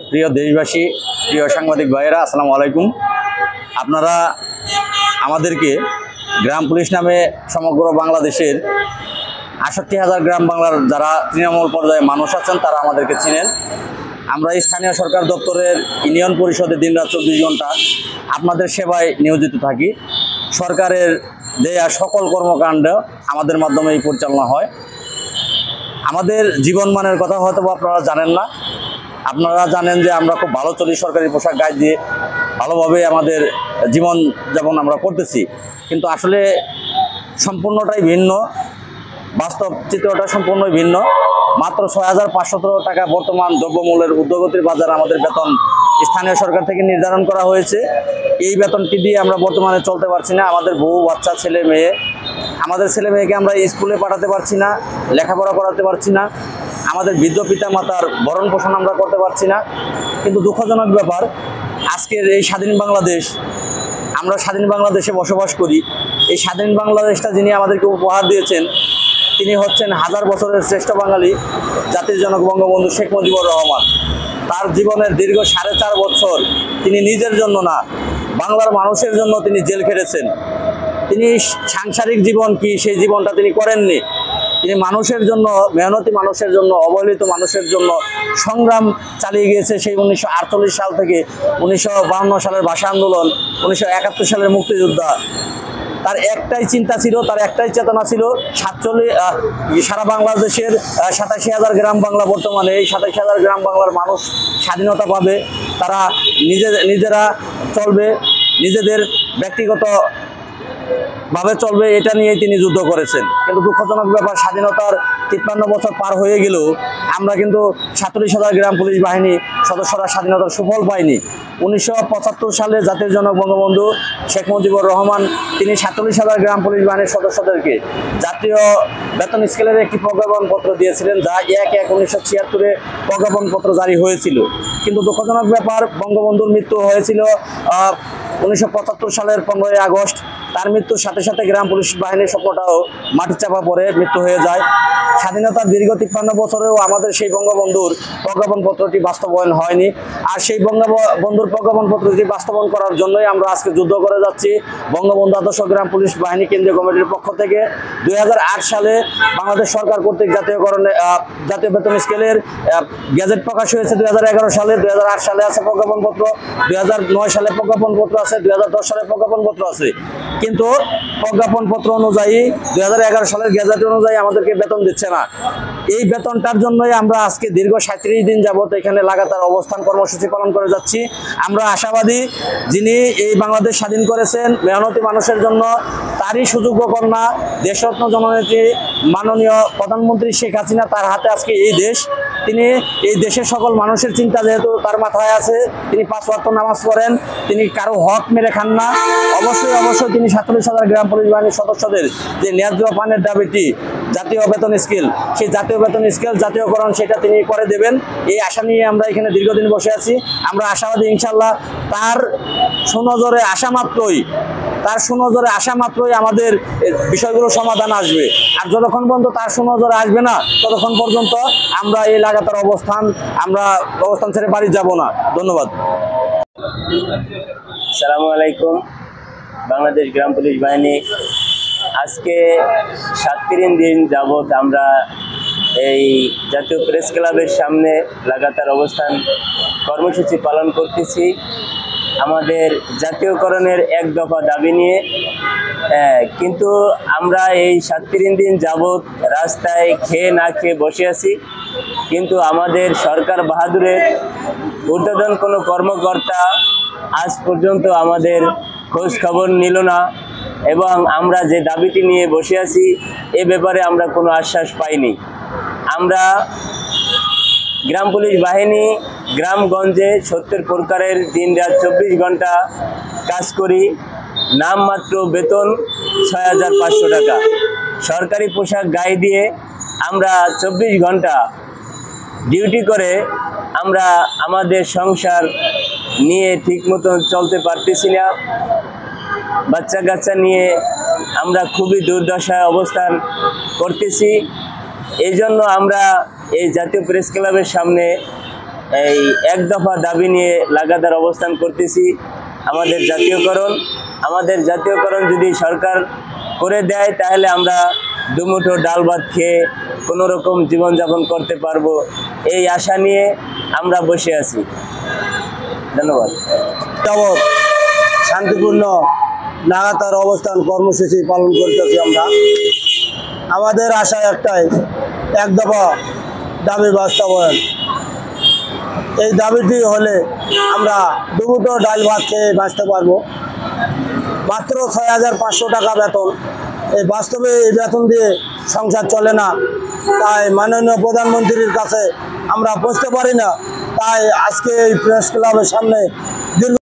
প্রিয় দেশবাসী, প্রিয় সাংবাদিক ভাইয়েরা, আসসালামু আলাইকুম। আপনারা আমাদেরকে গ্রাম পুলিশ নামে সমগ্র বাংলাদেশের ৬৮,০০০ গ্রাম বাংলার যারা তৃণমূল পর্যায়ে মানুষ আছেন তারা আমাদেরকে চিনেন। আমরা স্থানীয় সরকার দপ্তরের ইউনিয়ন পরিষদে দিনরাত ২৪ ঘন্টা আপনাদের সেবায় নিয়োজিত থাকি। সরকারের দেয়া সকল কর্মকাণ্ড আমাদের মাধ্যমেই পরিচালনা হয়। আমাদের জীবনমানের কথা হয়তো আপনারা জানেন না। আপনারা জানেন যে আমরা খুব ভালো চলি, সরকারি পোশাক গায়ে দিয়ে ভালোভাবে আমাদের জীবনযাপন আমরা করতেছি, কিন্তু আসলে সম্পূর্ণটাই ভিন্ন। বাস্তব চিত্রটা সম্পূর্ণই ভিন্ন। মাত্র ৬,৫১৭ টাকা বর্তমান দ্রব্যমূল্যের ঊর্ধ্বগতির বাজার আমাদের বেতন স্থানীয় সরকার থেকে নির্ধারণ করা হয়েছে। এই বেতনটি দিয়ে আমরা বর্তমানে চলতে পারছি না। আমাদের বউ বাচ্চা ছেলে মেয়ে, আমাদের ছেলে মেয়েকে আমরা স্কুলে পাঠাতে পারছি না, লেখাপড়া করাতে পারছি না, আমাদের বৃদ্ধ পিতা মাতার ভরণ পোষণ আমরা করতে পারছি না। কিন্তু দুঃখজনক ব্যাপার, আজকের এই স্বাধীন বাংলাদেশ, আমরা স্বাধীন বাংলাদেশে বসবাস করি। এই স্বাধীন বাংলাদেশটা যিনি আমাদেরকে উপহার দিয়েছেন তিনি হচ্ছেন হাজার বছরের শ্রেষ্ঠ বাঙালি, জাতির জনক বঙ্গবন্ধু শেখ মুজিবুর রহমান। তার জীবনের দীর্ঘ ৪.৫ বছর তিনি নিজের জন্য না, বাংলার মানুষের জন্য তিনি জেল খেটেছেন। তিনি সাংসারিক জীবন কি সেই জীবনটা তিনি করেননি। তিনি মানুষের জন্য, মেহনতি মানুষের জন্য, অবহেলিত মানুষের জন্য সংগ্রাম চালিয়ে গিয়েছে। সেই ১৯৪৮ সাল থেকে ১৯৫২ সালের ভাষা আন্দোলন, ১৯৭১ সালের মুক্তিযোদ্ধা। তার একটাই চিন্তা ছিল, তার একটাই চেতনা ছিল, সারা বাংলাদেশের ৮৭,০০০ গ্রাম বাংলা, বর্তমানে এই ২৭,০০০ গ্রাম বাংলার মানুষ স্বাধীনতা পাবে, তারা নিজেরা চলবে, নিজেদের ব্যক্তিগত ভাবে চলবে, এটা নিয়েই তিনি যুদ্ধ করেছেন। কিন্তু দুঃখজনক ব্যাপার, স্বাধীনতার ৫৩ বছর পার হয়ে গেলেও আমরা কিন্তু ৪৭,০০০ গ্রাম পুলিশ বাহিনী সদস্যরা স্বাধীনতার সুফল পাইনি। ১৯৭৫ সালে জাতির জনক বঙ্গবন্ধু শেখ মুজিবুর রহমান তিনি ৪৭,০০০ গ্রাম পুলিশ বাহিনীর সদস্যদেরকে জাতীয় বেতন স্কেলের একটি প্রজ্ঞাপনপত্র দিয়েছিলেন, যা ১/১/১৯৭৬ প্রজ্ঞাপনপত্র জারি হয়েছিল। কিন্তু দুঃখজনক ব্যাপার, বঙ্গবন্ধুর মৃত্যু হয়েছিল ১৯৭৫ সালের ১৫ই আগস্ট। তার মৃত্যুর সাথে সাথে গ্রাম পুলিশ বাহিনীর স্বপ্নটাও মাটি চাপা পড়ে মৃত্যু হয়ে যায়। স্বাধীনতার দীর্ঘ ৫৩ বছরেও আমাদের সেই বঙ্গবন্ধুর প্রজ্ঞাপনপত্রটি বাস্তবায়ন হয়নি। আর সেই বঙ্গবন্ধুর প্রজ্ঞাপনপত্রটি বাস্তবায়ন করার জন্যই আমরা আজকে যুদ্ধ করে যাচ্ছি। বঙ্গবন্ধু আদর্শ গ্রাম পুলিশ বাহিনী কেন্দ্রীয় কমিটির পক্ষ থেকে ২০০৮ সালে বাংলাদেশ সরকার কর্তৃক জাতীয় বেতন স্কেলের গেজেট প্রকাশ হয়েছে ২০১১ সালে। ২০০৮ সালে আছে প্রজ্ঞাপনপত্র, ২০০৯ সালে প্রজ্ঞাপনপত্র আছে, ২০১০ সালে প্রজ্ঞাপনপত্র আছে। কিন্তু প্রজ্ঞাপনপত্র অনুযায়ী ২০১১ সালের গেজেট অনুযায়ী আমাদেরকে বেতন দিচ্ছে না। এই বেতনটার জন্যই আমরা আজকে দীর্ঘ ৩৭ দিন যাবত এখানে লাগাতার অবস্থান কর্মসূচি পালন করে যাচ্ছি। আমরা আশাবাদী, যিনি এই বাংলাদেশ স্বাধীন করেছেন মেহনতি মানুষের জন্য, তারই সুযোগ্য কন্যা দেশরত্ন জননেত্রী মাননীয় প্রধানমন্ত্রী শেখ হাসিনা, তার হাতে আজকে এই দেশ। তিনি এই দেশের সকল মানুষের চিন্তা যেহেতু তার মাথায় আছে, তিনি ৫ ওয়াক্ত নামাজ পড়েন, তিনি কারো হক মেরে খান না। অবশ্যই তিনি ৪৭,০০০ গ্রাম পুলিশ বাহিনীর সদস্যদের যে ন্যায্য পানের দাবিটি জাতীয় বেতন স্কেল, সেই জাতীয় বেতন স্কেল জাতীয়করণ সেটা তিনি করে দেবেন, এই আশা নিয়ে আমরা এখানে দীর্ঘদিন বসে আছি। আমরা আশাবাদী ইনশাল্লাহ তার সুনজরে আসা মাত্রই আমাদের বিষয়গুলো সমাধান আসবে। আর যতক্ষণ পর্যন্ত তার সুনজরে আসবে না, ততক্ষণ পর্যন্ত আমরা এই লাগাতার অবস্থান ছেড়ে বাড়ি যাব না। ধন্যবাদ। আসসালামু আলাইকুম। বাংলাদেশ গ্রাম পুলিশ বাহিনী আজকে ৩৭ দিন যাবৎ আমরা এই জাতীয় প্রেস ক্লাবের সামনে লাগাতার অবস্থান কর্মসূচি পালন করতেছি আমাদের জাতীয়করণের এক দফা দাবি নিয়ে। কিন্তু আমরা এই ৩৭ দিন যাবৎ রাস্তায় খেয়ে না খেয়ে বসে আছি, কিন্তু আমাদের সরকার বাহাদুরের ঊর্ধ্বতন কোনো কর্মকর্তা আজ পর্যন্ত আমাদের খোঁজ খবর নিল না, এবং আমরা যে দাবিটি নিয়ে বসে আছি এ ব্যাপারে আমরা কোনো আশ্বাস পাইনি। আমরা গ্রাম পুলিশ বাহিনী গ্রামগঞ্জে ৭০ প্রকারের দিনরাত ২৪ ঘন্টা কাজ করি, নামমাত্র বেতন ৬,৫০০ টাকা। সরকারি পোশাক গায়ে দিয়ে আমরা ২৪ ঘন্টা ডিউটি করে আমরা আমাদের সংসার নিয়ে ঠিক মতন চলতে পারতেছি না। বাচ্চা কাচ্চা নিয়ে আমরা খুবই দুর্দশায় অবস্থান করতেছি। এই জন্য আমরা এই জাতীয় প্রেস ক্লাবের সামনে এই এক দফা দাবি নিয়ে লাগাতার অবস্থান করতেছি। আমাদের জাতীয়করণ যদি সরকার করে দেয় তাহলে আমরা দুমুঠো ডাল ভাত খেয়ে কোনো রকম জীবনযাপন করতে পারবো, এই আশা নিয়ে আমরা বসে আছি। ধন্যবাদ। শান্তিপূর্ণ লাগাতার অবস্থান কর্মসূচি পালন করতেছি আমরা। আমাদের আশা একটাই, এক দফা দাবি বাস্তবায়ন। এই দাবিটি হলে আমরা দুমুঠো ডাল ভাত খেয়ে বাঁচতে পারবো। মাত্র 6,500 টাকা বেতন, এই বাস্তবে এই বেতন দিয়ে সংসার চলে না। তাই মাননীয় প্রধানমন্ত্রীর কাছে আমরা পৌঁছতে পারি না। তাই আজকে এই প্রেস ক্লাবের সামনে